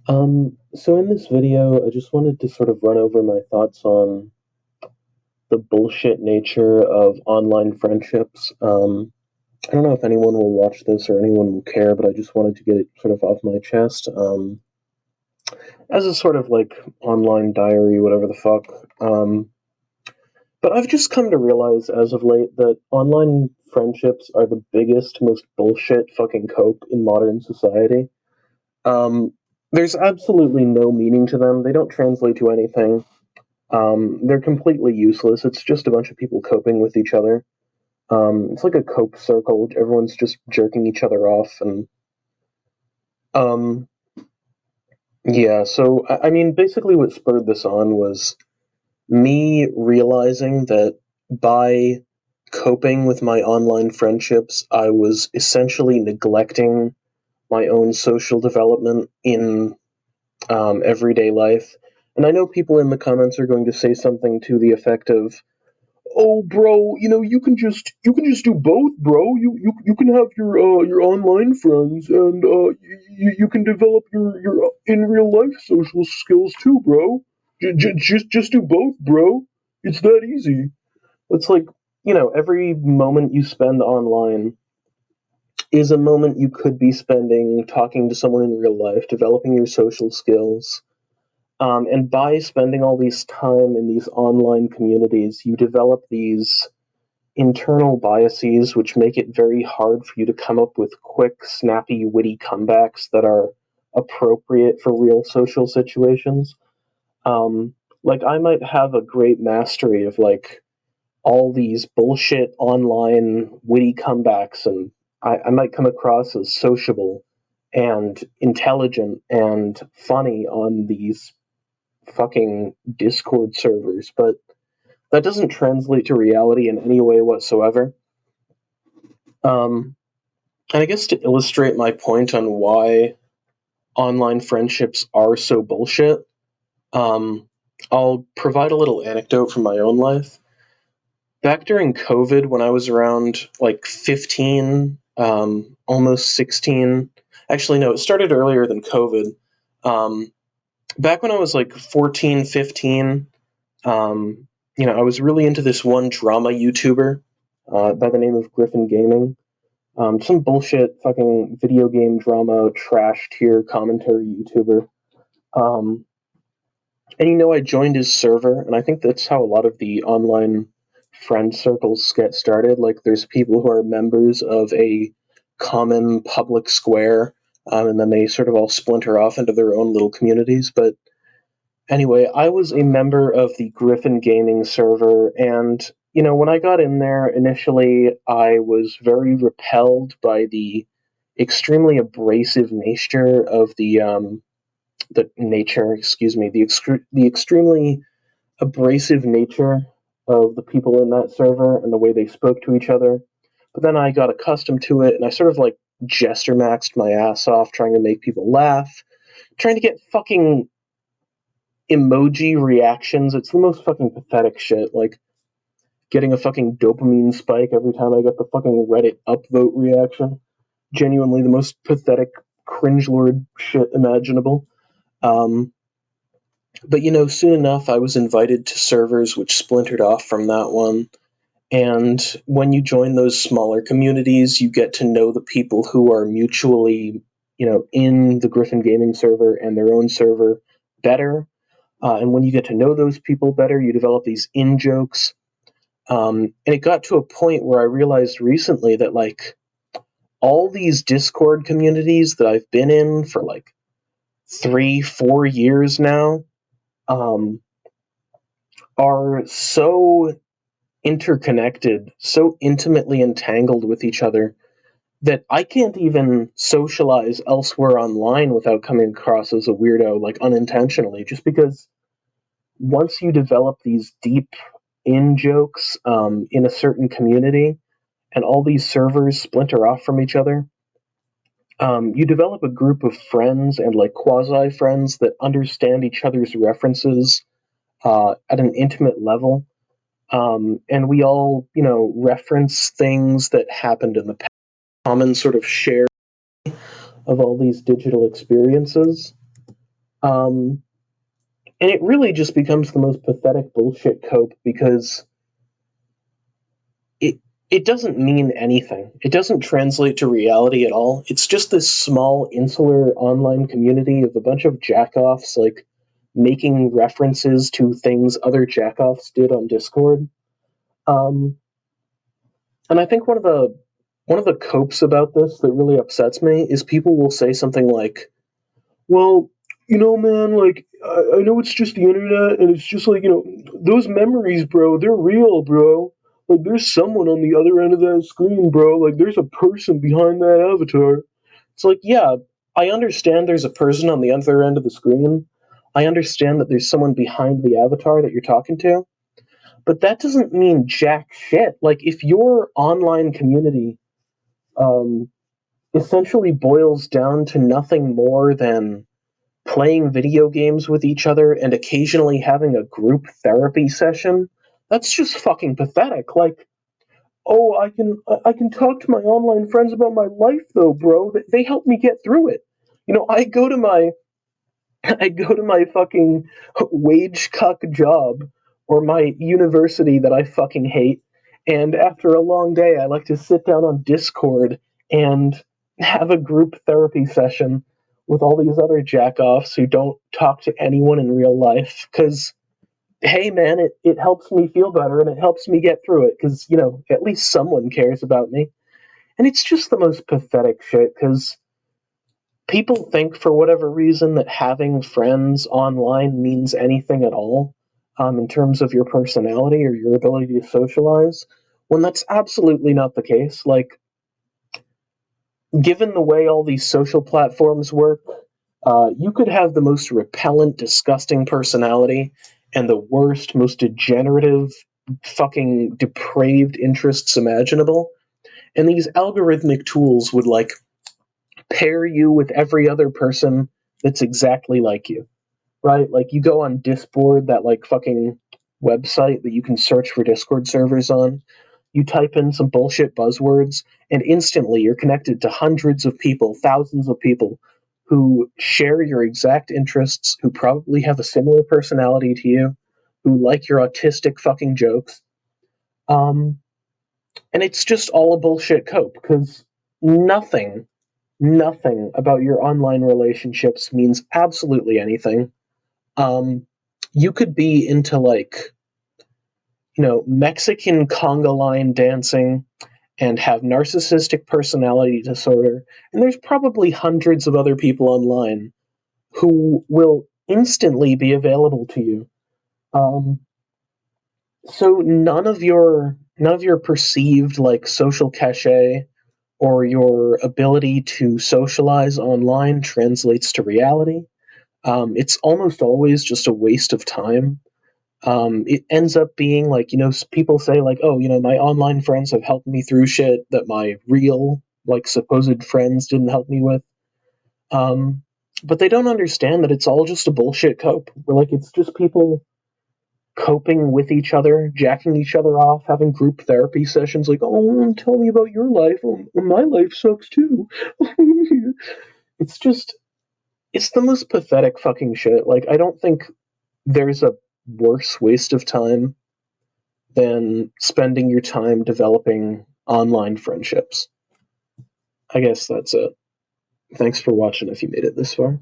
So in this video, I just wanted to sort of run over my thoughts on the bullshit nature of online friendships. I don't know if anyone will watch this or anyone will care, but I just wanted to get it sort of off my chest. As a sort of like online diary, whatever the fuck. But I've just come to realize as of late that online friendships are the biggest, most bullshit fucking cope in modern society. Um, there's absolutely no meaning to them. They don't translate to anything. They're completely useless. It's just a bunch of people coping with each other. It's like a cope circle. Everyone's just jerking each other off, and um, yeah. So I mean, basically, what spurred this on was me realizing that by coping with my online friendships, I was essentially neglecting my own social development in everyday life. And I know people in the comments are going to say something to the effect of, "Oh, bro, you can just do both, bro. You can have your online friends, and you can develop your in real life social skills too, bro. Just do both, bro. It's that easy." It's like, every moment you spend online is a moment you could be spending talking to someone in real life, developing your social skills. And by spending all these time in these online communities, you develop these internal biases which make it very hard for you to come up with quick, snappy, witty comebacks that are appropriate for real social situations. Like, I might have a great mastery of, like, all these bullshit online witty comebacks, and I might come across as sociable and intelligent and funny on these fucking Discord servers, but that doesn't translate to reality in any way whatsoever. Um, and I guess to illustrate my point on why online friendships are so bullshit, um, I'll provide a little anecdote from my own life. Back during COVID, when I was around like 15, almost 16, actually, no, it started earlier than COVID. Um, Back when I was like 14, 15, I was really into this one drama YouTuber by the name of Griffin Gaming. Some bullshit fucking video game drama trash tier commentary YouTuber. Um, and I joined his server, and I think that's how a lot of the online friend circles get started. Like, there's people who are members of a common public square, and then they sort of all splinter off into their own little communities. But anyway, I was a member of the Griffin Gaming server, and when I got in there initially, I was very repelled by the extremely abrasive nature of the extremely abrasive nature of the people in that server and the way they spoke to each other. But then I got accustomed to it, and I sort of like gesture maxed my ass off trying to make people laugh, trying to get fucking emoji reactions. It's the most fucking pathetic shit. Like getting a fucking dopamine spike every time I get the fucking Reddit upvote reaction. Genuinely the most pathetic cringe-lord shit imaginable. Um, but soon enough I was invited to servers which splintered off from that one. And when you join those smaller communities, you get to know the people who are mutually, in the Griffin Gaming server and their own server better. And when you get to know those people better, you develop these in jokes. And it got to a point where I realized recently that, like, all these Discord communities that I've been in for like 3, 4 years now um, are so interconnected, so intimately entangled with each other that I can't even socialize elsewhere online without coming across as a weirdo, like unintentionally, just because once you develop these deep in jokes in a certain community and all these servers splinter off from each other, you develop a group of friends and like quasi friends that understand each other's references at an intimate level. And we all, reference things that happened in the past, common sort of share of all these digital experiences. Um, and it really just becomes the most pathetic bullshit cope because it it doesn't mean anything. It doesn't translate to reality at all. It's just this small insular online community of a bunch of jackoffs like making references to things other jackoffs did on Discord. Um, and I think one of the copes about this that really upsets me is people will say something like, well, man, like, I know it's just the internet, and it's just like, those memories, bro, they're real, bro. Like, there's someone on the other end of that screen, bro. Like, there's a person behind that avatar. It's like, yeah, I understand there's a person on the other end of the screen. I understand that there's someone behind the avatar that you're talking to. But that doesn't mean jack shit. Like, if your online community um, essentially boils down to nothing more than playing video games with each other and occasionally having a group therapy session, that's just fucking pathetic. Like, oh, I can talk to my online friends about my life though, bro. They help me get through it. I go to my I go to my fucking wage cuck job or my university that I fucking hate, and after a long day, I like to sit down on Discord and have a group therapy session with all these other jackoffs who don't talk to anyone in real life. Because, hey, man, it helps me feel better and it helps me get through it because, at least someone cares about me. And it's just the most pathetic shit because people think for whatever reason that having friends online means anything at all in terms of your personality or your ability to socialize, when that's absolutely not the case. Like, given the way all these social platforms work, you could have the most repellent, disgusting personality and the worst, most degenerative, fucking depraved interests imaginable. And these algorithmic tools would, like, pair you with every other person that's exactly like you, right? Like, you go on Discord, that like fucking website that you can search for Discord servers on. You type in some bullshit buzzwords, and instantly you're connected to hundreds of people, thousands of people who share your exact interests, who probably have a similar personality to you, who like your autistic fucking jokes. Um, and it's just all a bullshit cope because nothing nothing about your online relationships means absolutely anything. Um, you could be into, like, Mexican conga line dancing and have narcissistic personality disorder, and there's probably hundreds of other people online who will instantly be available to you. Um, so none of your perceived, like, social cachet or your ability to socialize online translates to reality. It's almost always just a waste of time. It ends up being like, people say, like, oh, my online friends have helped me through shit that my real, like, supposed friends didn't help me with. Um, but they don't understand that it's all just a bullshit cope. Where, like, it's just people coping with each other, jacking each other off, having group therapy sessions like, oh, tell me about your life. Oh, my life sucks too. it's just, it's the most pathetic fucking shit. Like, I don't think there's a worse waste of time than spending your time developing online friendships. I guess that's it. Thanks for watching if you made it this far.